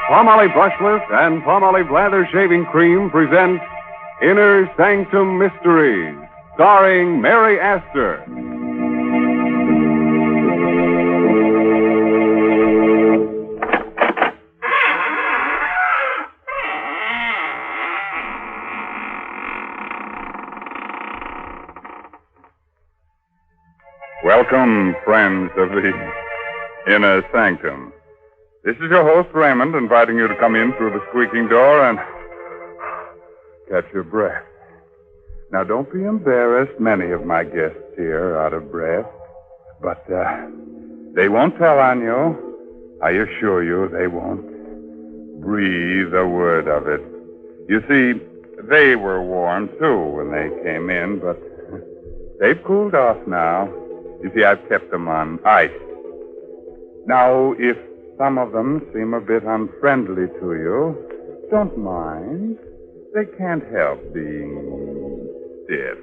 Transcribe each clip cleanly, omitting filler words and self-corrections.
Palmolive Brushless and Palmolive Lather Shaving Cream present Inner Sanctum Mysteries, starring Mary Astor. Welcome, friends of the Inner Sanctum. This is your host, Raymond, inviting you to come in through the squeaking door and catch your breath. Now, don't be embarrassed. Many of my guests here are out of breath. But they won't tell on you. I assure you they won't breathe a word of it. You see, they were warm, too, when they came in, but they've cooled off now. You see, I've kept them on ice. Now, if some of them seem a bit unfriendly to you, don't mind. They can't help being stiff.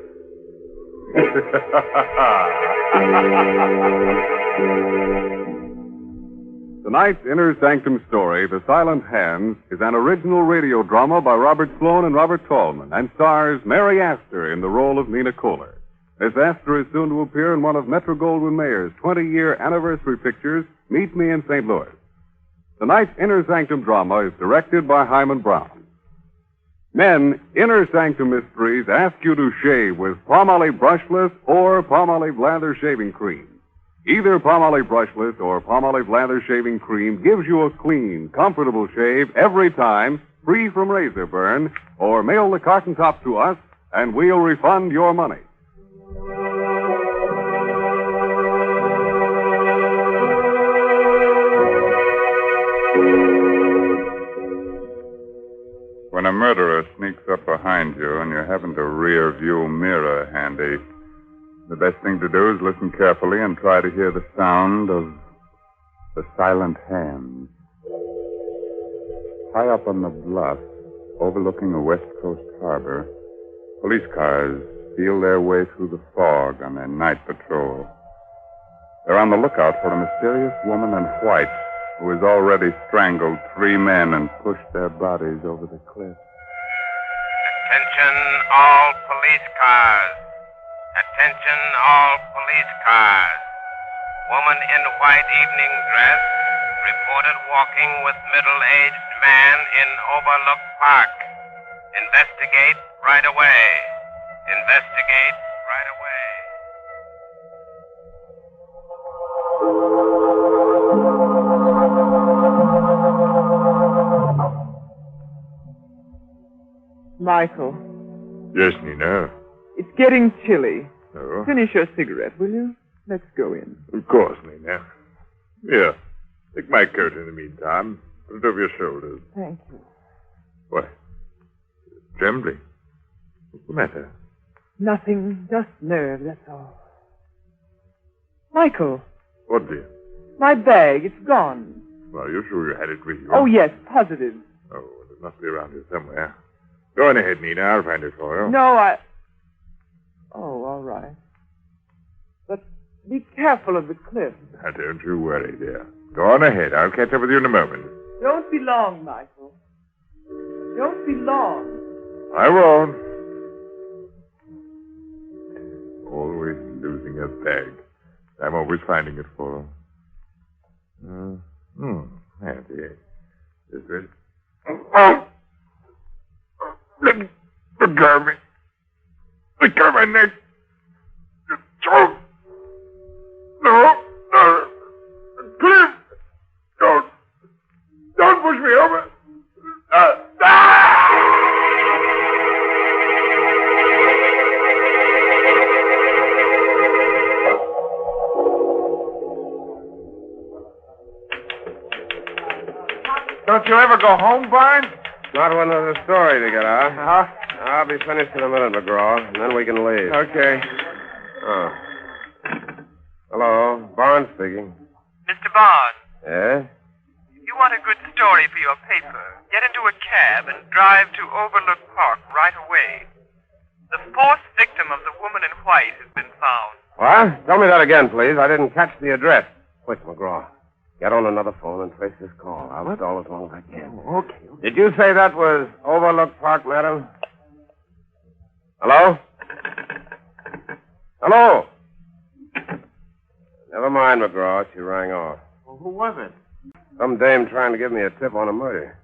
Tonight's Inner Sanctum story, The Silent Hands, is an original radio drama by Robert Sloan and Robert Tallman and stars Mary Astor in the role of Nina Kohler. Miss Astor is soon to appear in one of Metro-Goldwyn-Mayer's 20-year anniversary pictures, Meet Me in St. Louis. Tonight's Inner Sanctum drama is directed by Hyman Brown. Men, Inner Sanctum Mysteries ask you to shave with Palmolive Brushless or Palmolive Lather Shaving Cream. Either Palmolive Brushless or Palmolive Lather Shaving Cream gives you a clean, comfortable shave every time, free from razor burn, or mail the carton top to us, and we'll refund your money. When a murderer sneaks up behind you and you haven't a rear view mirror handy, the best thing to do is listen carefully and try to hear the sound of the silent hands. High up on the bluff, overlooking a West Coast harbor, police cars feel their way through the fog on their night patrol. They're on the lookout for a mysterious woman in white who has already strangled 3 men and pushed their bodies over the cliff. Attention all police cars. Attention all police cars. Woman in white evening dress reported walking with middle-aged man in Overlook Park. Investigate right away. Investigate right away. Michael. Yes, Nina. It's getting chilly. Oh? Finish your cigarette, will you? Let's go in. Of course, Nina. Here, take my coat in the meantime. Put it over your shoulders. Thank you. What? Trembling? What's the matter? Nothing, just nerves, that's all. Michael, What, dear? my bag, it's gone. Well, you sure you had it with you? Oh, yes, positive. Oh, well, it must be around here somewhere. Go on ahead, Nina. I'll find it for you. No, Oh, all right. But be careful of the cliff. Now, don't you worry, dear. Go on ahead. I'll catch up with you in a moment. Don't be long, Michael. Don't be long. I won't. Always losing a bag. I'm always finding it for her. There it is. This is... Oh! Let go of me. Let go of my neck. Your throat. No. Cliff! Don't push me over. Don't you ever go home, Barnes? Not when there's a story to get out. I'll be finished in a minute, McGraw, and then we can leave. Okay. Oh. Hello, Barnes speaking. Mr. Barnes, Yeah? if you want a good story for your paper, get into a cab and drive to Overlook Park right away. The 4th victim of the woman in white has been found. What? Tell me that again, please. I didn't catch the address. Quick, McGraw. Get on another phone and trace this call. I'll stall as long as I can. Oh, okay. Did you say that was Overlook Park, madam? Hello? Hello? Never mind, McGraw. She rang off. Well, who was it? Some dame trying to give me a tip on a murder.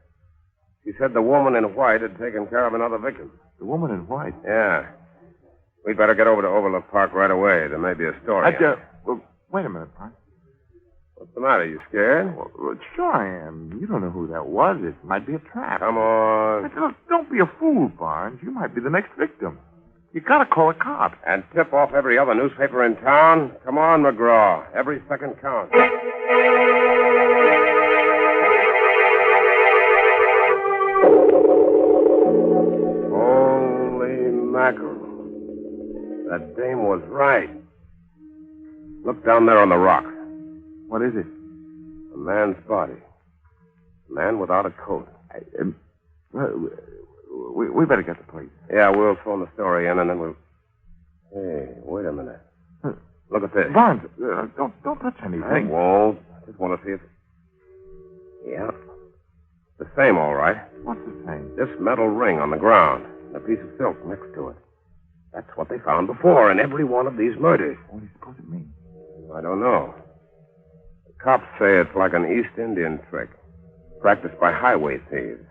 She said the woman in white had taken care of another victim. The woman in white. Yeah. We'd better get over to Overlook Park right away. There may be a story. Well, wait a minute, Park. What's the matter? You scared? Well, sure I am. You don't know who that was. It might be a trap. Come on. But look, don't be a fool, Barnes. You might be the next victim. You gotta call a cop. And tip off every other newspaper in town? Come on, McGraw. Every second counts. Holy mackerel. That dame was right. Look down there on the rock. What is it? A man's body. A man without a coat. We better get the police. Yeah, we'll phone the story in and then we'll... Hey, wait a minute. Look at this. Barnes, don't touch anything. I won't. I just want to see if... Yeah. The same, all right. What's the same? This metal ring on the ground and a piece of silk next to it. That's what they found before in every one of these murders. What do you suppose it means? I don't know. The cops say it's like an East Indian trick, practiced by highway thieves.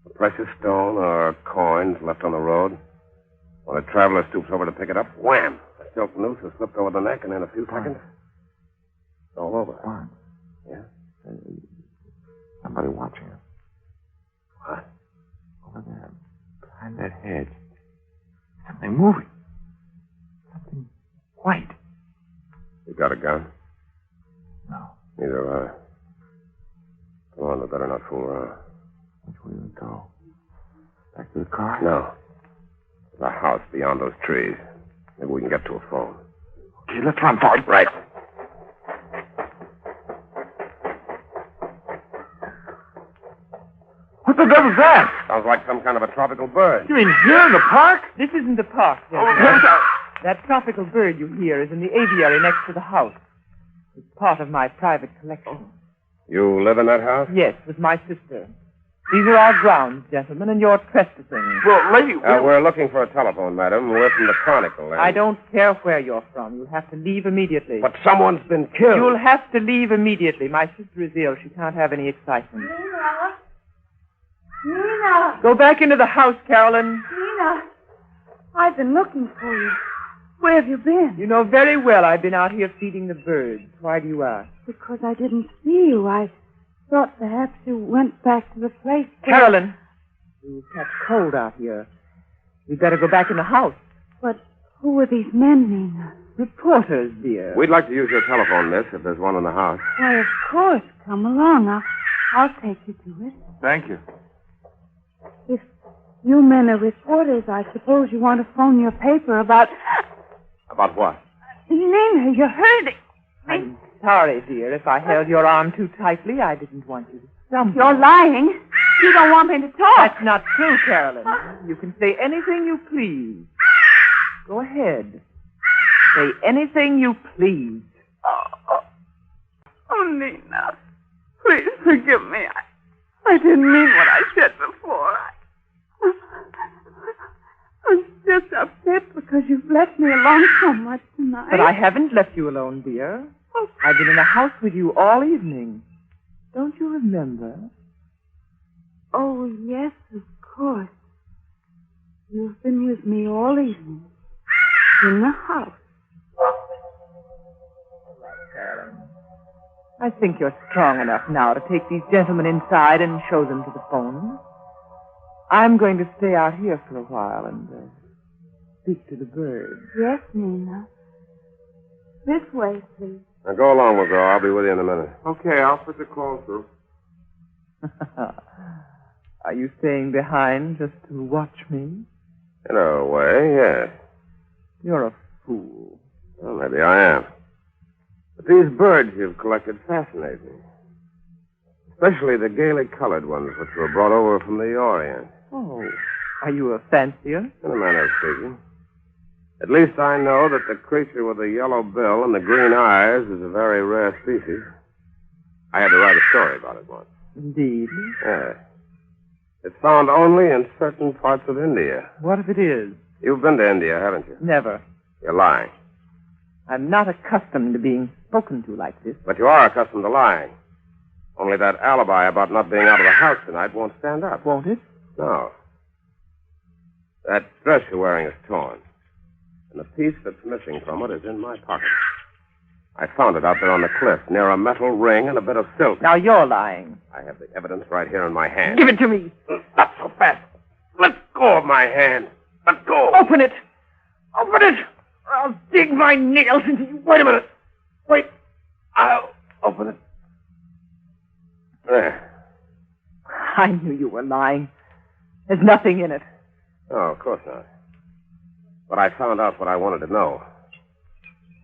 A precious stone or coins left on the road. When a traveler stoops over to pick it up, wham! A silk noose is slipped over the neck, and in a few seconds, it's all over. Barnes. Yeah? Somebody watching us. What? Over there, behind that hedge. Something moving. Something white. You got a gun? No. Neither have I. Come on, we better not fool around. Which way do we go? Back to the car? No. There's a house beyond those trees. Maybe we can get to a phone. Okay, let's run for it. Right. What the devil's that? Sounds like some kind of a tropical bird. You mean here in the park? This isn't the park, gentlemen. That tropical bird you hear is in the aviary next to the house. It's part of my private collection. You live in that house? Yes, with my sister. These are our grounds, gentlemen, and you're trespassing. Well, lady, We're looking for a telephone, madam. We're from the Chronicle. I don't care where you're from. You'll have to leave immediately. But someone's been killed. You'll have to leave immediately. My sister is ill. She can't have any excitement. Nina! Go back into the house, Carolyn. Nina! I've been looking for you. Where have you been? You know very well I've been out here feeding the birds. Why do you ask? Because I didn't see you. I thought perhaps you went back to the place where... Carolyn, you'll catch cold out here. We'd better go back in the house. But who are these men, Nina? Reporters, dear. We'd like to use your telephone, miss, if there's one in the house. Why, of course. Come along. I'll take you to it. Thank you. If you men are reporters, I suppose you want to phone your paper about... About what? Nina, you're hurting. I'm sorry, dear. If I held your arm too tightly, I didn't want you to stumble. You're lying. You don't want me to talk. That's not true, Carolyn. You can say anything you please. Go ahead. Say anything you please. Oh, Nina. Please forgive me. I didn't mean what I said before. I'm just upset because you've left me alone so much tonight. But I haven't left you alone, dear. I've been in the house with you all evening. Don't you remember? Oh, yes, of course. You've been with me all evening. In the house. Carolyn, I think you're strong enough now to take these gentlemen inside and show them to the phone. I'm going to stay out here for a while and speak to the birds. Yes, Nina. This way, please. Now go along, McGraw. I'll be with you in a minute. Okay, I'll put the call through. Are you staying behind just to watch me? In a way, yes. You're a fool. Well, maybe I am. But these birds you've collected fascinate me. Especially the gaily colored ones which were brought over from the Orient. Oh, are you a fancier? In a manner of speaking. At least I know that the creature with the yellow bill and the green eyes is a very rare species. I had to write a story about it once. Indeed. Yeah. It's found only in certain parts of India. What if it is? You've been to India, haven't you? Never. You're lying. I'm not accustomed to being spoken to like this. But you are accustomed to lying. Only that alibi about not being out of the house tonight won't stand up. Won't it? No. That dress you're wearing is torn. And the piece that's missing from it is in my pocket. I found it out there on the cliff, near a metal ring and a bit of silk. Now you're lying. I have the evidence right here in my hand. Give it to me. Not so fast. Let go of my hand. Let go. Open it. Open it. Or I'll dig my nails into you. Wait a minute. Wait. I'll open it. There. I knew you were lying. There's nothing in it. Oh, of course not. But I found out what I wanted to know.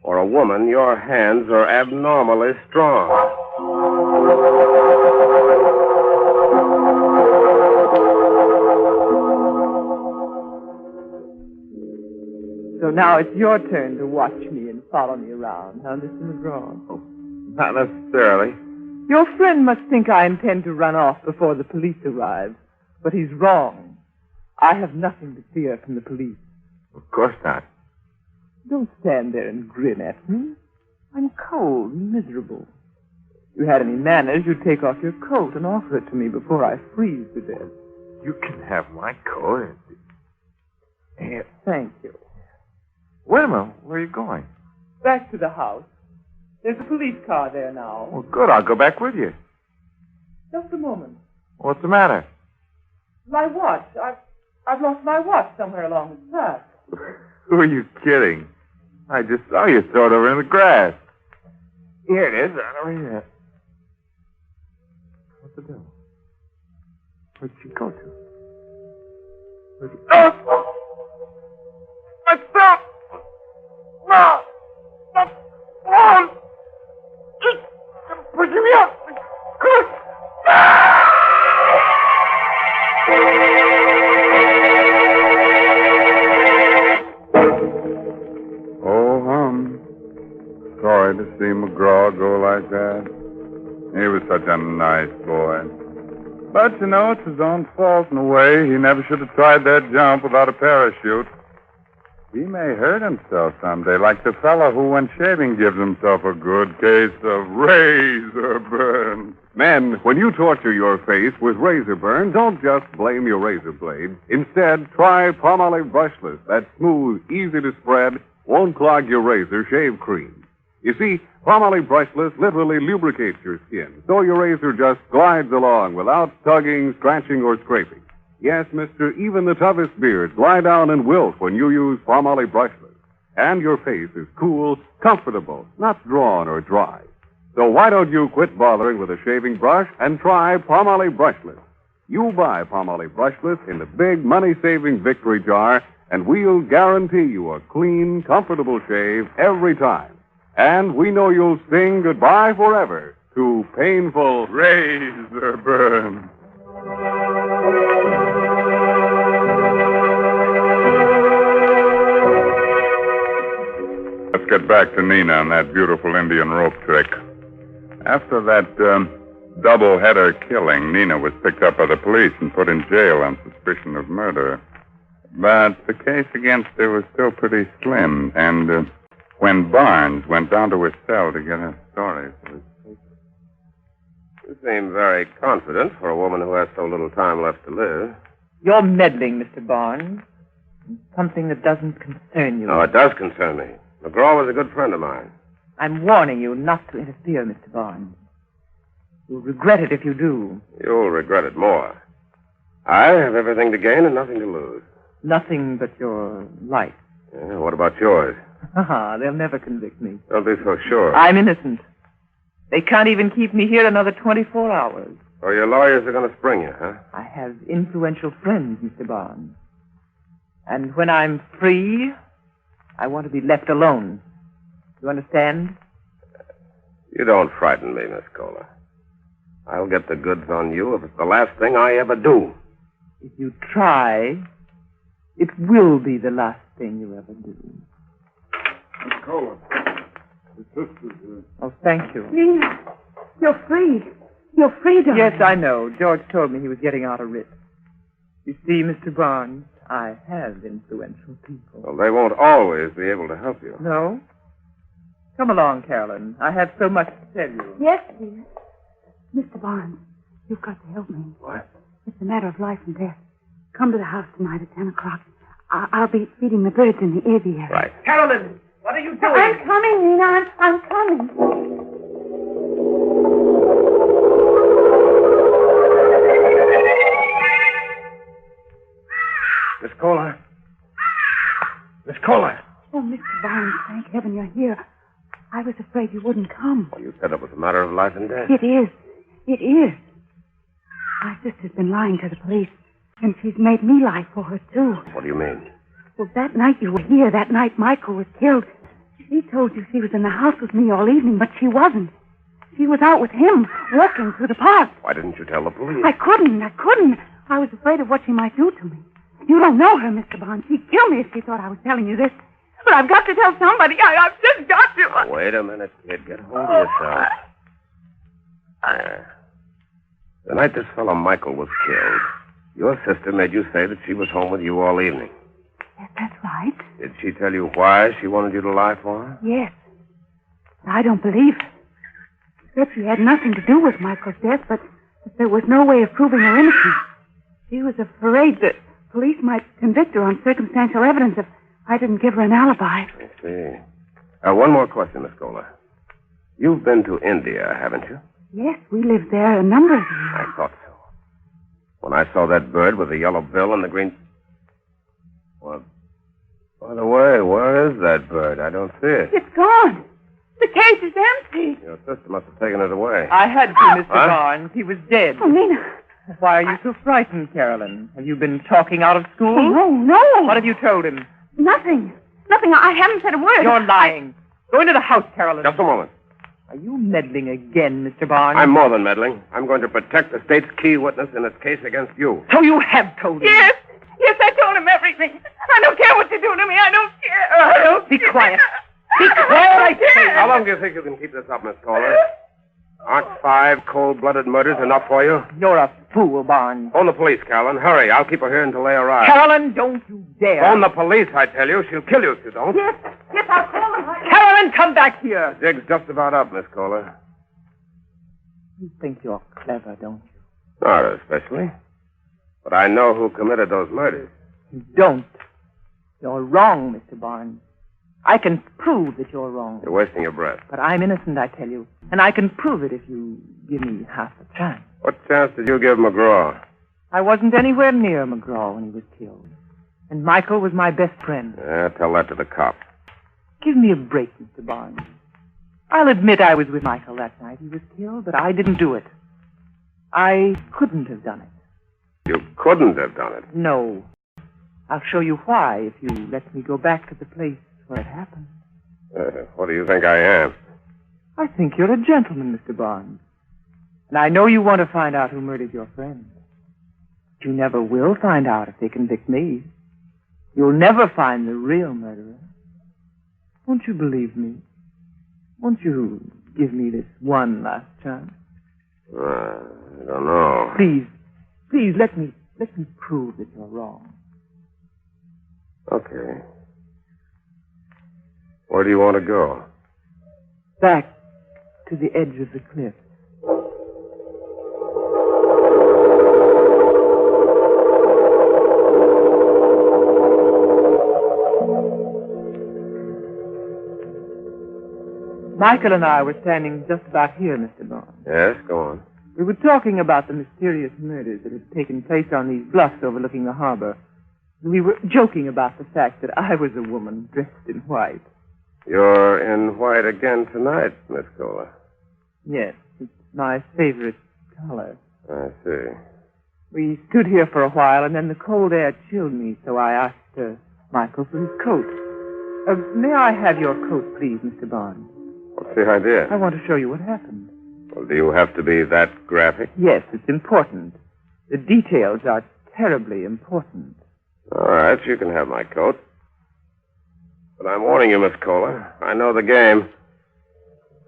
For a woman, your hands are abnormally strong. So now it's your turn to watch me and follow me around, huh, Mr. McGraw? Oh, not necessarily. Your friend must think I intend to run off before the police arrive. But he's wrong. I have nothing to fear from the police. Of course not. Don't stand there and grin at me. I'm cold and miserable. If you had any manners, you'd take off your coat and offer it to me before I freeze to death. You can have my coat. Here. Thank you. Wait a minute. Where are you going? Back to the house. There's a police car there now. Well, good. I'll go back with you. Just a moment. What's the matter? My watch. I've lost my watch somewhere along the path. Who are you kidding? I just saw you throw it over in the grass. Here it is, right over here. What's the devil? Where'd she go to? Where'd she... Oh! My throat! No! Not on! Just pushing me up! Good! Sorry to see McGraw go like that. He was such a nice boy. But, you know, it's his own fault in a way. He never should have tried that jump without a parachute. He may hurt himself someday, like the fellow who, when shaving, gives himself a good case of razor burn. Men, when you torture your face with razor burn, don't just blame your razor blade. Instead, try Palmolive Brushless. That smooth, easy to spread, won't clog your razor shave cream. You see, Palmolive Brushless literally lubricates your skin, so your razor just glides along without tugging, scratching, or scraping. Yes, mister, even the toughest beards lie down and wilt when you use Palmolive Brushless. And your face is cool, comfortable, not drawn or dry. So why don't you quit bothering with a shaving brush and try Palmolive Brushless? You buy Palmolive Brushless in the big money-saving Victory jar, and we'll guarantee you a clean, comfortable shave every time. And we know you'll sing goodbye forever to painful Razor burn. Let's get back to Nina and that beautiful Indian rope trick. After that double-header killing, Nina was picked up by the police and put in jail on suspicion of murder. But the case against her was still pretty slim, and when Barnes went down to his cell to get her story for his paper. You seem very confident for a woman who has so little time left to live. You're meddling, Mr. Barnes. In something that doesn't concern you. No, it does concern me. McGraw was a good friend of mine. I'm warning you not to interfere, Mr. Barnes. You'll regret it if you do. You'll regret it more. I have everything to gain and nothing to lose. Nothing but your life. Yeah, what about yours? They'll never convict me. Don't be so sure. I'm innocent. They can't even keep me here another 24 hours. So your lawyers are going to spring you, huh? I have influential friends, Mr. Barnes. And when I'm free, I want to be left alone. You understand? You don't frighten me, Miss Kohler. I'll get the goods on you if it's the last thing I ever do. If you try, it will be the last thing you ever do. Miss Kohler, the sister's here. Oh, thank you. Nina. You're free. You're free, darling. Yes, I know. George told me he was getting out a writ. You see, Mr. Barnes, I have influential people. Well, they won't always be able to help you. No? Come along, Carolyn. I have so much to tell you. Yes, dear. Mr. Barnes, you've got to help me. What? It's a matter of life and death. Come to the house tonight at 10 o'clock. I'll be feeding the birds in the aviary. Right. Carolyn, what are you doing? I'm coming, Nina. I'm coming. Miss Kohler. Miss Kohler. Oh, Mr. Barnes, thank heaven you're here. I was afraid you wouldn't come. Well, you said it was a matter of life and death. It is. It is. My sister's been lying to the police, and she's made me lie for her, too. What do you mean? Well, that night you were here, that night Michael was killed, she told you she was in the house with me all evening, but she wasn't. She was out with him, walking through the park. Why didn't you tell the police? I couldn't. I was afraid of what she might do to me. You don't know her, Mr. Barnes. She'd kill me if she thought I was telling you this. But I've got to tell somebody. I've just got to. Now, wait a minute, kid. Get hold of yourself. There. The night this fellow Michael was killed, your sister made you say that she was home with you all evening. Yes, that's right. Did she tell you why she wanted you to lie for her? Yes. I don't believe her. She said she had nothing to do with Michael's death, but there was no way of proving her innocence. She was afraid that police might convict her on circumstantial evidence if I didn't give her an alibi. I see. One more question, Miss Kohler. You've been to India, haven't you? Yes, we lived there a number of years. I thought so. When I saw that bird with the yellow bill and the green... Well, by the way, where is that bird? I don't see it. It's gone. The cage is empty. Your sister must have taken it away. I had to, Mr. Huh? Barnes. He was dead. Oh, Nina. Why are you so frightened, Carolyn? Have you been talking out of school? Oh, no. What have you told him? Nothing. I haven't said a word. You're lying. Go into the house, Carolyn. Just a moment. Are you meddling again, Mr. Barnes? I'm more than meddling. I'm going to protect the state's key witness in its case against you. So you have told him? Yes, I told him everything. I don't care what you do to me. I don't care. Be quiet. Be quiet, I say. How long do you think you can keep this up, Miss Kohler? Aren't 5 cold-blooded murders enough for you? You're a fool, Barnes. Phone the police, Carolyn. Hurry. I'll keep her here until they arrive. Carolyn, don't you dare. Phone the police, I tell you. She'll kill you if you don't. Yes, I'll call them. Carolyn, come back here. The dig's just about up, Miss Kohler. You think you're clever, don't you? Not especially. But I know who committed those murders. You don't. You're wrong, Mr. Barnes. I can prove that you're wrong. You're wasting your breath. But I'm innocent, I tell you. And I can prove it if you give me half a chance. What chance did you give McGraw? I wasn't anywhere near McGraw when he was killed. And Michael was my best friend. Yeah, tell that to the cop. Give me a break, Mr. Barnes. I'll admit I was with Michael that night he was killed, but I didn't do it. I couldn't have done it. You couldn't have done it. No. I'll show you why if you let me go back to the place where it happened. What do you think I am? I think you're a gentleman, Mr. Barnes. And I know you want to find out who murdered your friend. But you never will find out if they convict me. You'll never find the real murderer. Won't you believe me? Won't you give me this one last chance? I don't know. Please, let me prove that you're wrong. Okay. Where do you want to go? Back to the edge of the cliff. Michael and I were standing just about here, Mr. Barnes. Yes, go on. We were talking about the mysterious murders that had taken place on these bluffs overlooking the harbor. We were joking about the fact that I was a woman dressed in white. You're in white again tonight, Miss Kohler. Yes, it's my favorite color. I see. We stood here for a while, and then the cold air chilled me, so I asked Michael for his coat. May I have your coat, please, Mr. Barnes? What's the idea? I want to show you what happened. Well, do you have to be that graphic? Yes, it's important. The details are terribly important. All right, you can have my coat. But I'm warning you, Miss Kohler. I know the game.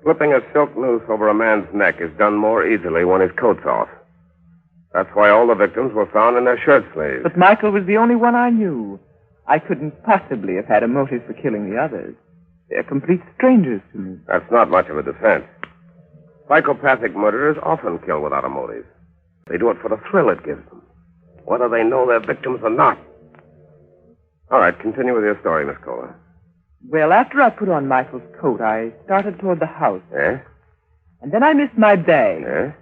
Slipping a silk noose over a man's neck is done more easily when his coat's off. That's why all the victims were found in their shirt sleeves. But Michael was the only one I knew. I couldn't possibly have had a motive for killing the others. They're complete strangers to me. That's not much of a defense. Psychopathic murderers often kill without a motive. They do it for the thrill it gives them, whether they know their victims or not. All right, continue with your story, Miss Kohler. Well, after I put on Michael's coat, I started toward the house. Yes? And then I missed my bag. Yes?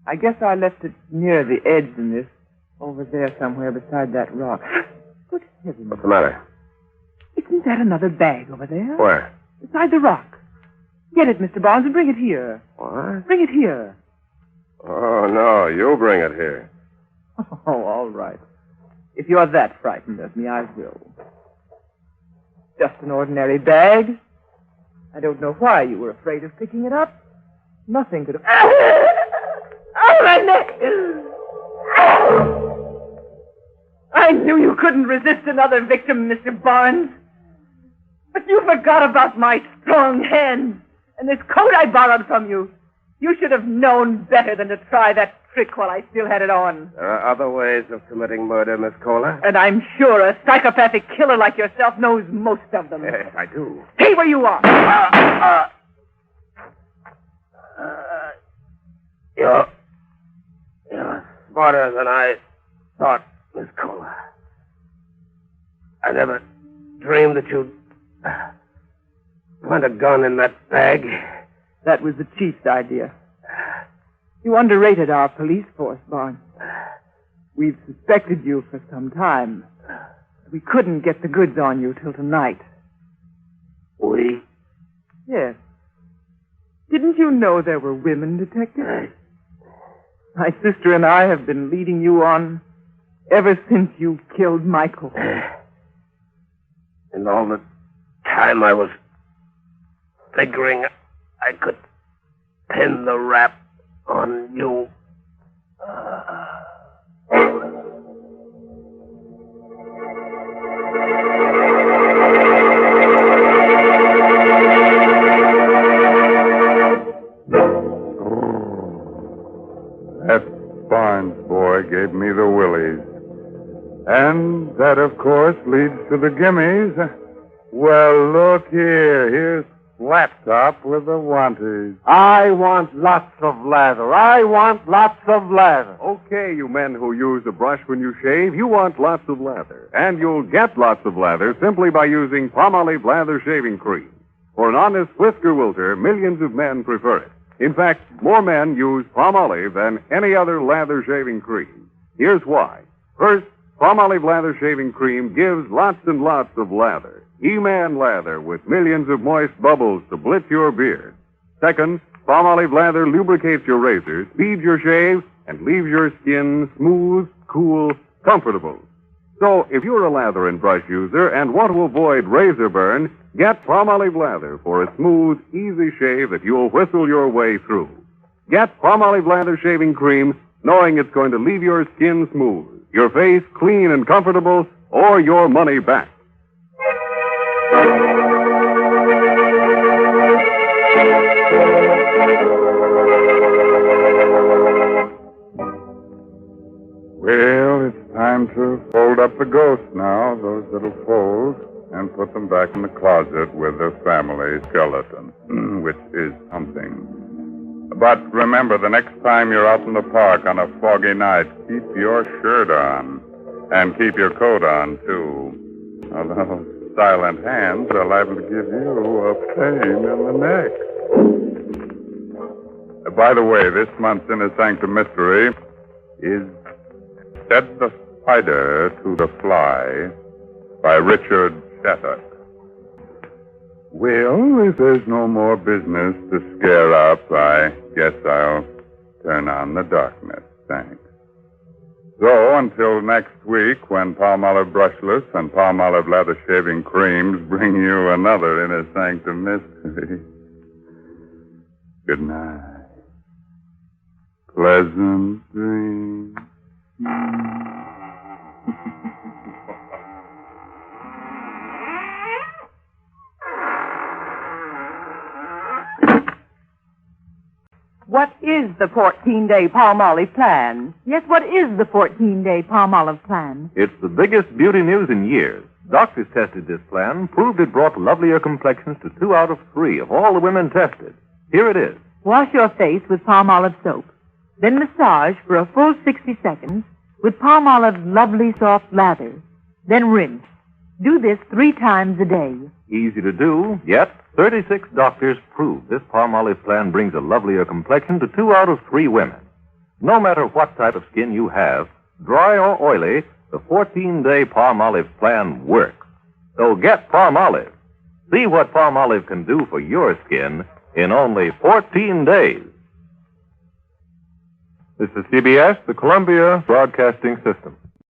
I guess I left it near the edge in this, over there somewhere beside that rock. Good heavens. What's the matter? Isn't that another bag over there? Where? Beside the rock. Get it, Mr. Barnes, and bring it here. What? Bring it here. Oh, no, you bring it here. Oh, all right. If you're that frightened of me, I will. Just an ordinary bag. I don't know why you were afraid of picking it up. Nothing could have... Oh, my neck! I knew you couldn't resist another victim, Mr. Barnes. But you forgot about my strong hands and this coat I borrowed from you. You should have known better than to try that trick while I still had it on. There are other ways of committing murder, Miss Kohler. And I'm sure a psychopathic killer like yourself knows most of them. Yes, I do. Stay where you are. You're smarter than I thought, Miss Kohler. I never dreamed that you'd plant a gun in that bag. That was the chief's idea. You underrated our police force, Barnes. We've suspected you for some time. We couldn't get the goods on you till tonight. We? Yes. Didn't you know there were women detectives? My sister and I have been leading you on ever since you killed Michael. And all the time I was figuring I could pin the rap on you. That Barnes boy gave me the willies. And that, of course, leads to the gimmies. Well, look here. Here's Laptop with the wanties. I want lots of lather. I want lots of lather. Okay, you men who use a brush when you shave, you want lots of lather. And you'll get lots of lather simply by using Palmolive Lather Shaving Cream. For an honest whisker wilter, millions of men prefer it. In fact, more men use Palmolive than any other lather shaving cream. Here's why. First, Palmolive Lather Shaving Cream gives lots and lots of lather. He-Man lather with millions of moist bubbles to blitz your beard. Second, Palmolive Lather lubricates your razor, speeds your shave, and leaves your skin smooth, cool, comfortable. So, if you're a lather and brush user and want to avoid razor burn, get Palmolive Lather for a smooth, easy shave that you'll whistle your way through. Get Palmolive Lather Shaving Cream, knowing it's going to leave your skin smooth, your face clean and comfortable, or your money back. Well, it's time to fold up the ghosts now, those little folds, and put them back in the closet with the family skeleton, which is something. But remember, the next time you're out in the park on a foggy night, keep your shirt on. And keep your coat on, too. Although silent hands are liable to give you a pain in the neck. By the way, this month's Inner Sanctum mystery is Said the Spider to the Fly by Richard Shattuck. Well, if there's no more business to scare up, I guess I'll turn on the darkness. Thanks. So, until next week, when Palmolive Brushless and Palmolive Lather Shaving Creams bring you another Inner Sanctum mystery. Good night. Pleasant dreams. What is the 14-day Palmolive plan? Yes, what is the 14-day Palmolive plan? It's the biggest beauty news in years. Doctors tested this plan, proved it brought lovelier complexions to 2 out of 3 of all the women tested. Here it is. Wash your face with Palmolive soap. Then massage for a full 60 seconds with Palmolive's lovely soft lather. Then rinse. Do this 3 times a day. Easy to do, yet 36 doctors prove this Palmolive plan brings a lovelier complexion to 2 out of 3 women. No matter what type of skin you have, dry or oily, the 14-day Palmolive plan works. So get Palmolive. See what Palmolive can do for your skin in only 14 days. This is CBS, the Columbia Broadcasting System.